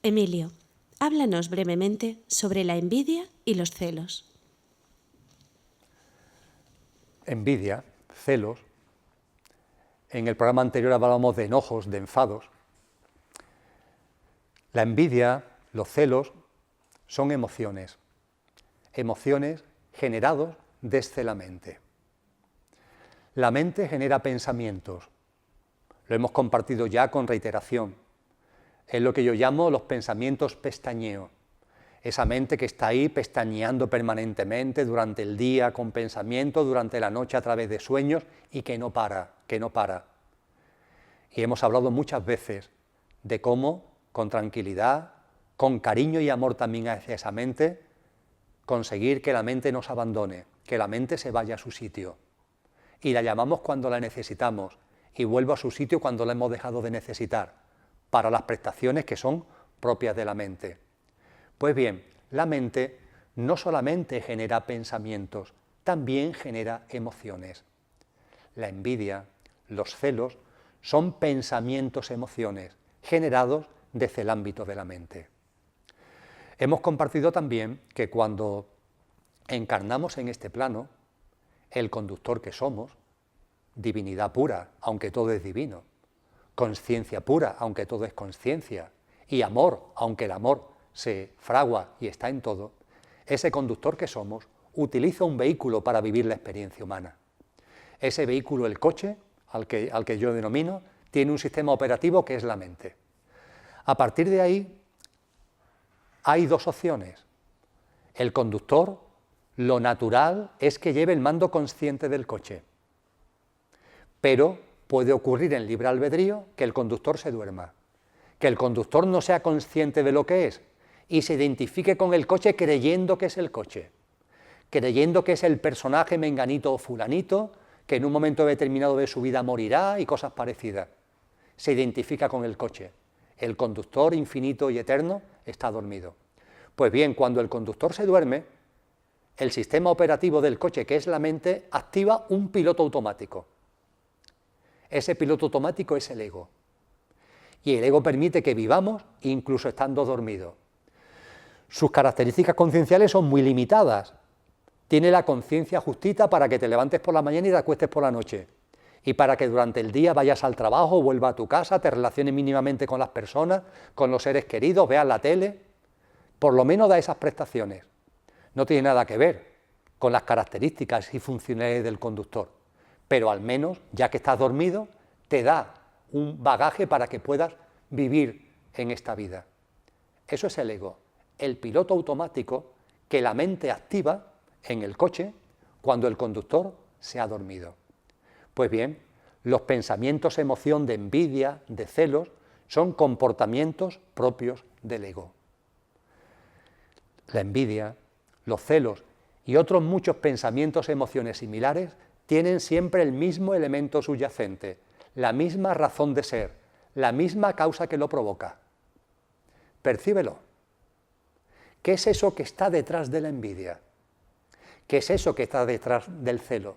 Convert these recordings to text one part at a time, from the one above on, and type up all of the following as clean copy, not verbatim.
Emilio, háblanos brevemente sobre la envidia y los celos. Envidia, celos. En el programa anterior hablábamos de enojos, de enfados. La envidia, los celos, son emociones generados desde la mente. La mente genera pensamientos, lo hemos compartido ya con reiteración, es lo que yo llamo los pensamientos pestañeo, esa mente que está ahí pestañeando permanentemente durante el día con pensamientos, durante la noche a través de sueños y que no para. Y hemos hablado muchas veces de cómo, con tranquilidad, con cariño y amor también hacia esa mente, conseguir que la mente nos abandone, que la mente se vaya a su sitio. Y la llamamos cuando la necesitamos y vuelve a su sitio cuando la hemos dejado de necesitar, para las prestaciones que son propias de la mente. Pues bien, la mente no solamente genera pensamientos, también genera emociones. La envidia, los celos, son pensamientos, emociones, generados desde el ámbito de la mente. Hemos compartido también que cuando encarnamos en este plano, el conductor que somos, divinidad pura, aunque todo es divino, conciencia pura, aunque todo es conciencia, y amor, aunque el amor se fragua y está en todo, ese conductor que somos utiliza un vehículo para vivir la experiencia humana. Ese vehículo, el coche, al que yo denomino, tiene un sistema operativo que es la mente. A partir de ahí hay dos opciones. El conductor, lo natural es que lleve el mando consciente del coche, pero puede ocurrir en libre albedrío que el conductor se duerma, que el conductor no sea consciente de lo que es y se identifique con el coche creyendo que es el coche, creyendo que es el personaje menganito o fulanito, que en un momento determinado de su vida morirá y cosas parecidas. Se identifica con el coche. El conductor infinito y eterno está dormido. Pues bien, cuando el conductor se duerme, el sistema operativo del coche, que es la mente, activa un piloto automático. Ese piloto automático es el ego. Y el ego permite que vivamos incluso estando dormidos. Sus características concienciales son muy limitadas. Tiene la conciencia justita para que te levantes por la mañana y te acuestes por la noche. Y para que durante el día vayas al trabajo, vuelvas a tu casa, te relaciones mínimamente con las personas, con los seres queridos, veas la tele. Por lo menos da esas prestaciones. No tiene nada que ver con las características y funcionalidades del conductor. Pero al menos, ya que estás dormido, te da un bagaje para que puedas vivir en esta vida. Eso es el ego, el piloto automático que la mente activa en el coche cuando el conductor se ha dormido. Pues bien, los pensamientos, emoción de envidia, de celos, son comportamientos propios del ego. La envidia, los celos y otros muchos pensamientos, emociones similares tienen siempre el mismo elemento subyacente, la misma razón de ser, la misma causa que lo provoca. Percíbelo. ¿Qué es eso que está detrás de la envidia? ¿Qué es eso que está detrás del celo?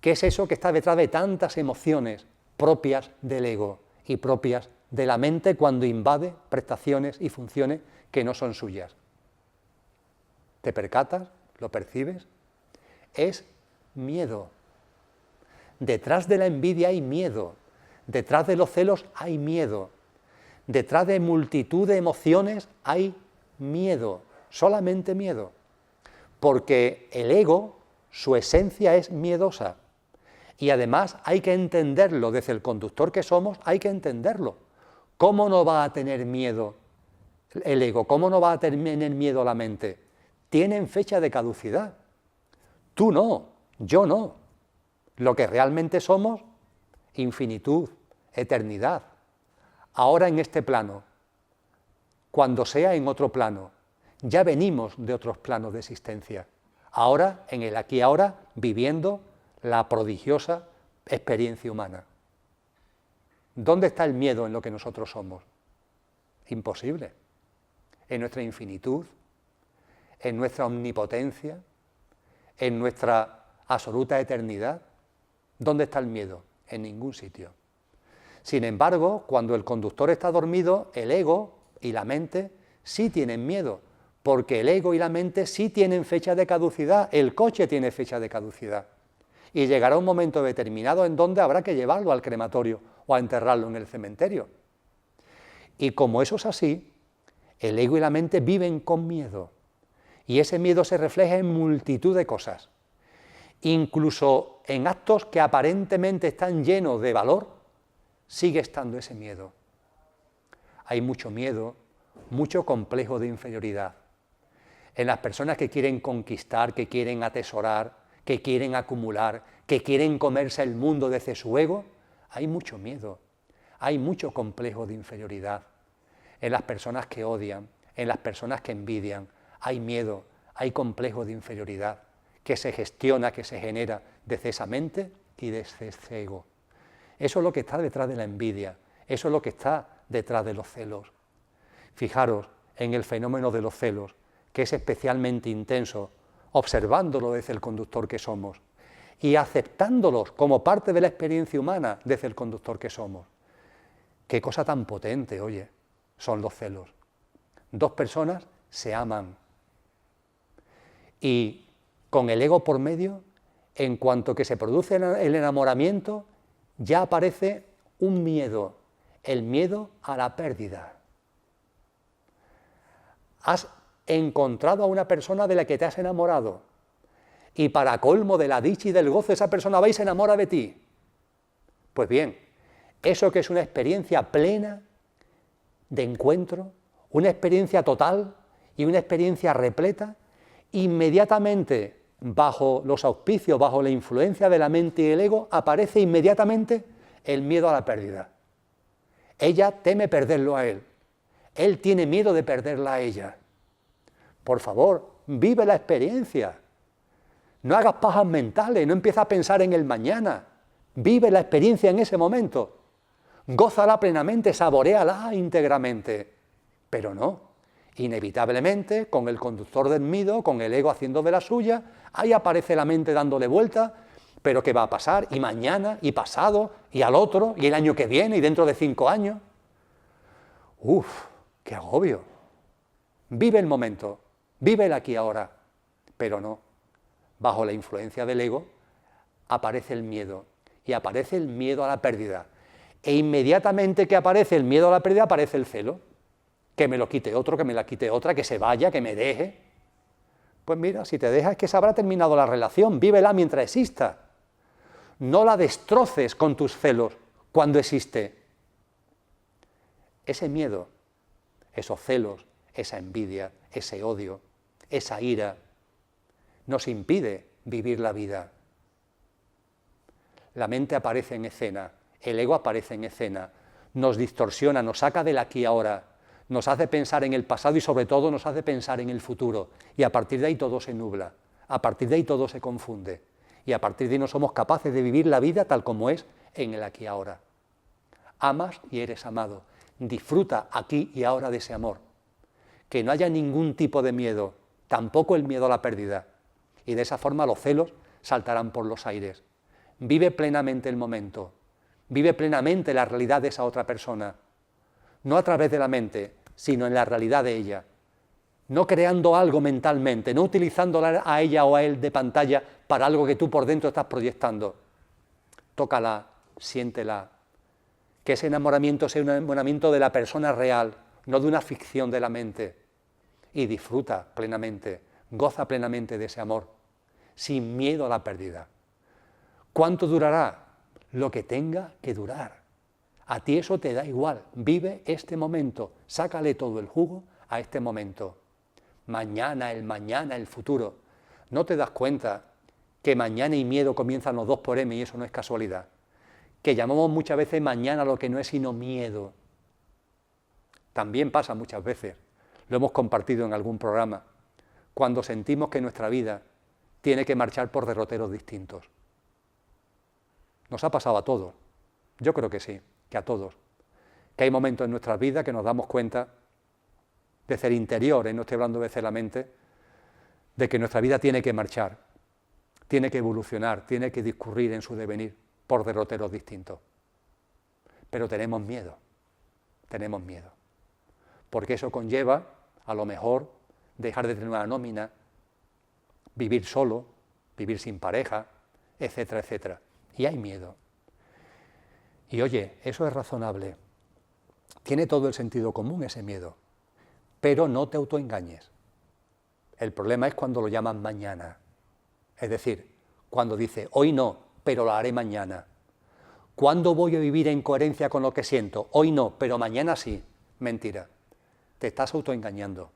¿Qué es eso que está detrás de tantas emociones propias del ego y propias de la mente cuando invade prestaciones y funciones que no son suyas? ¿Te percatas? ¿Lo percibes? Es miedo. Detrás de la envidia hay miedo. Detrás de los celos hay miedo. Detrás de multitud de emociones hay miedo. Solamente miedo. Porque el ego, su esencia es miedosa. Y además hay que entenderlo, desde el conductor que somos, hay que entenderlo. ¿Cómo no va a tener miedo el ego? ¿Cómo no va a tener miedo la mente? Tienen fecha de caducidad. Tú no, yo no. Lo que realmente somos, infinitud, eternidad. Ahora en este plano, cuando sea en otro plano, ya venimos de otros planos de existencia. Ahora, en el aquí y ahora, viviendo la prodigiosa experiencia humana. ¿Dónde está el miedo en lo que nosotros somos? Imposible. En nuestra infinitud, en nuestra omnipotencia, en nuestra absoluta eternidad. ¿Dónde está el miedo? En ningún sitio. Sin embargo, cuando el conductor está dormido, el ego y la mente sí tienen miedo, porque el ego y la mente sí tienen fecha de caducidad, el coche tiene fecha de caducidad. Y llegará un momento determinado en donde habrá que llevarlo al crematorio o a enterrarlo en el cementerio. Y como eso es así, el ego y la mente viven con miedo. Y ese miedo se refleja en multitud de cosas. Incluso en actos que aparentemente están llenos de valor, sigue estando ese miedo. Hay mucho miedo, mucho complejo de inferioridad. En las personas que quieren conquistar, que quieren atesorar, que quieren acumular, que quieren comerse el mundo desde su ego, hay mucho miedo, hay mucho complejo de inferioridad. En las personas que odian, en las personas que envidian, hay miedo, hay complejo de inferioridad, que se gestiona, que se genera desde esa mente y desde ese ego. Eso es lo que está detrás de la envidia, eso es lo que está detrás de los celos. Fijaros en el fenómeno de los celos, que es especialmente intenso, observándolo desde el conductor que somos y aceptándolos como parte de la experiencia humana desde el conductor que somos. Qué cosa tan potente, oye, son los celos. Dos personas se aman y con el ego por medio, en cuanto que se produce el enamoramiento, ya aparece un miedo, el miedo a la pérdida. Has encontrado a una persona de la que te has enamorado y para colmo de la dicha y del gozo esa persona va y se enamora de ti. Pues bien, eso que es una experiencia plena de encuentro, una experiencia total y una experiencia repleta, inmediatamente bajo los auspicios, bajo la influencia de la mente y el ego, aparece inmediatamente el miedo a la pérdida. Ella teme perderlo a él tiene miedo de perderla a ella. Por favor, vive la experiencia. No hagas pajas mentales, no empieces a pensar en el mañana. Vive la experiencia en ese momento. Gózala plenamente, saboréala íntegramente. Pero no, inevitablemente, con el conductor del miedo, con el ego haciendo de la suya, ahí aparece la mente dándole vuelta, pero ¿qué va a pasar? Y mañana, y pasado, y al otro, y el año que viene, y dentro de 5 años. ¡Uf! ¡Qué agobio! Vive el momento, vive el aquí y ahora, pero no. Bajo la influencia del ego aparece el miedo, y aparece el miedo a la pérdida. E inmediatamente que aparece el miedo a la pérdida, aparece el celo. Que me lo quite otro, que me la quite otra, que se vaya, que me deje. Pues mira, si te dejas es que se habrá terminado la relación, vívela mientras exista. No la destroces con tus celos cuando existe. Ese miedo, esos celos, esa envidia, ese odio, esa ira, nos impide vivir la vida. La mente aparece en escena, el ego aparece en escena, nos distorsiona, nos saca del aquí y ahora, nos hace pensar en el pasado y sobre todo nos hace pensar en el futuro. Y a partir de ahí todo se nubla, a partir de ahí todo se confunde. Y a partir de ahí no somos capaces de vivir la vida tal como es en el aquí y ahora. Amas y eres amado. Disfruta aquí y ahora de ese amor. Que no haya ningún tipo de miedo, tampoco el miedo a la pérdida. Y de esa forma los celos saltarán por los aires. Vive plenamente el momento. Vive plenamente la realidad de esa otra persona. No a través de la mente, sino en la realidad de ella. No creando algo mentalmente, no utilizándola a ella o a él de pantalla para algo que tú por dentro estás proyectando. Tócala, siéntela. Que ese enamoramiento sea un enamoramiento de la persona real, no de una ficción de la mente. Y disfruta plenamente, goza plenamente de ese amor, sin miedo a la pérdida. ¿Cuánto durará? Lo que tenga que durar. A ti eso te da igual, vive este momento, sácale todo el jugo a este momento. Mañana, el futuro. ¿No te das cuenta que mañana y miedo comienzan los dos por M y eso no es casualidad? Que llamamos muchas veces mañana lo que no es sino miedo. También pasa muchas veces, lo hemos compartido en algún programa, cuando sentimos que nuestra vida tiene que marchar por derroteros distintos. Nos ha pasado a todos, yo creo que sí, que a todos, que hay momentos en nuestras vidas que nos damos cuenta, desde el interior, no estoy hablando desde la mente, de que nuestra vida tiene que marchar, tiene que evolucionar, tiene que discurrir en su devenir por derroteros distintos. Pero tenemos miedo, porque eso conlleva, a lo mejor, dejar de tener una nómina, vivir solo, vivir sin pareja, etcétera, etcétera. Y hay miedo. Y oye, eso es razonable. Tiene todo el sentido común ese miedo, pero no te autoengañes. El problema es cuando lo llaman mañana. Es decir, cuando dice, hoy no, pero lo haré mañana. ¿Cuándo voy a vivir en coherencia con lo que siento? Hoy no, pero mañana sí. Mentira. Te estás autoengañando.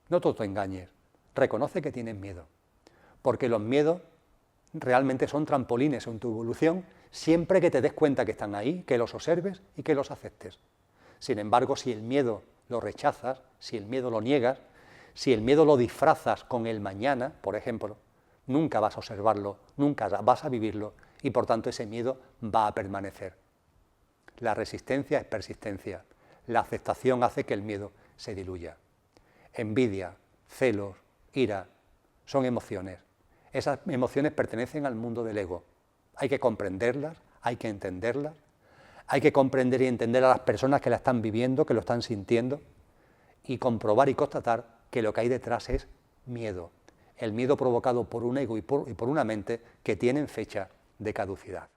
No te autoengañes. Reconoce que tienes miedo. Porque los miedos realmente son trampolines en tu evolución, siempre que te des cuenta que están ahí, que los observes y que los aceptes. Sin embargo, si el miedo lo rechazas, si el miedo lo niegas, si el miedo lo disfrazas con el mañana, por ejemplo, nunca vas a observarlo, nunca vas a vivirlo y por tanto ese miedo va a permanecer. La resistencia es persistencia, la aceptación hace que el miedo se diluya. Envidia, celos, ira, son emociones. Esas emociones pertenecen al mundo del ego. Hay que comprenderlas, hay que entenderlas, hay que comprender y entender a las personas que la están viviendo, que lo están sintiendo, y comprobar y constatar que lo que hay detrás es miedo. El miedo provocado por un ego y por una mente que tienen fecha de caducidad.